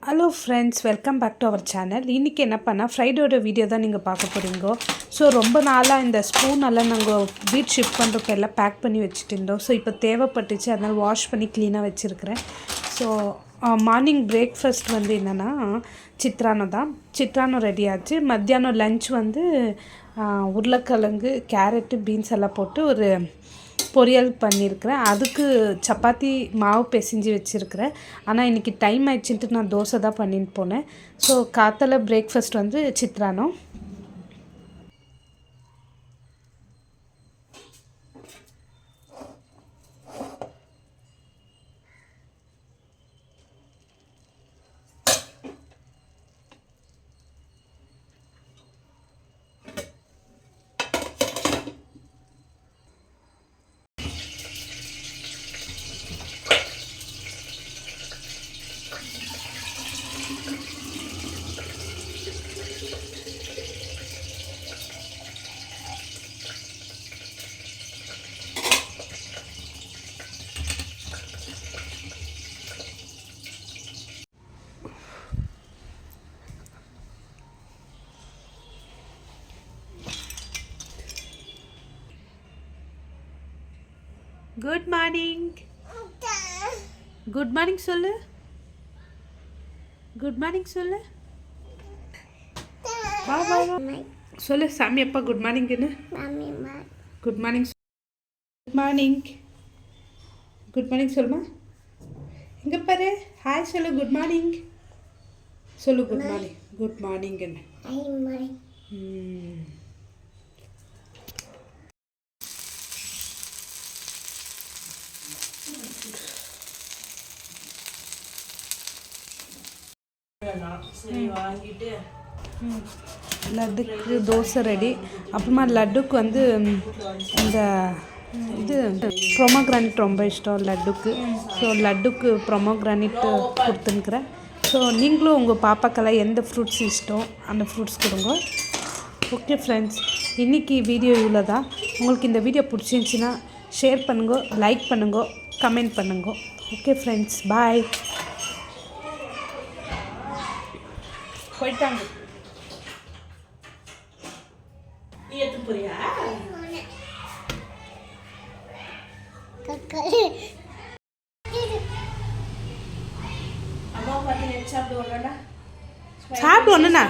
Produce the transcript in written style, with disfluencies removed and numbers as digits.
Hello friends, welcome back to our channel. இன்றைக்கி என்ன பண்ணால் ஃப்ரைடேயோட வீடியோ தான் நீங்கள் பார்க்க போகிறீங்கோ. ஸோ ரொம்ப நாளாக இந்த ஸ்பூன் எல்லாம் நாங்கள் வீட் ஷிஃப்ட் பண்ணுறப்ப எல்லாம் பேக் பண்ணி வச்சுட்டு இருந்தோம். ஸோ இப்போ தேவைப்பட்டுச்சு, அதனால் வாஷ் பண்ணி க்ளீனாக வச்சுருக்கிறேன். ஸோ மார்னிங் பிரேக்ஃபாஸ்ட் வந்து என்னென்னா சித்ரானம் தான். சித்ரானம் ரெடி ஆச்சு. மத்தியானம் லன்ச் வந்து உருளைக்கிழங்கு, கேரட்டு, பீன்ஸ் எல்லாம் போட்டு ஒரு பொரியல் பண்ணியிருக்கிறேன். அதுக்கு சப்பாத்தி மாவு பிசைஞ்சு வச்சுருக்கிறேன். ஆனால் இன்றைக்கி டைம் ஆயிடுச்சுன்ட்டு நான் தோசை தான் பண்ணிட்டு போனேன். ஸோ காத்தால பிரேக்ஃபாஸ்ட் வந்து சித்ரானம். Good morning. குட் மார்னிங் சொல்லு. குட் மார்னிங் சொல்லு. வா வா வா சொல்லு சாமி அப்பா குட் மார்னிங்னு. Good morning. Good morning. Good morning சொல்லுமா. இங்கே பாரு, ஹாய் சொல்லு. குட் மார்னிங் சொல்லு. Good morning. குட் மார்னிங்னு. லட்டுக்கு தோசை ரெடி. அப்புறமா லட்டுக்கு வந்து இந்த இது ப்ரொமோகிரானிட் ரொம்ப இஷ்டம் லட்டுக்கு. ஸோ லட்டுக்கு ப்ரொமோகிரானிட் கொடுத்துன்னுக்குறேன். ஸோ நீங்களும் உங்கள் பாப்பாக்கெல்லாம் எந்த ஃப்ரூட்ஸ் இஷ்டம் அந்த ஃப்ரூட்ஸ் கொடுங்க. ஓகே ஃப்ரெண்ட்ஸ், இன்றைக்கி வீடியோ இவ்வளோ தான். உங்களுக்கு இந்த வீடியோ பிடிச்சிருந்துச்சின்னா ஷேர் பண்ணுங்க, லைக் பண்ணுங்க, கமெண்ட் பண்ணுங்க. ஓகே ஃப்ரெண்ட்ஸ், பாய். போயிட்டாங்க. நீ எடுத்து போறியா? சாப்பிடு ஒண்ணுண்ணா.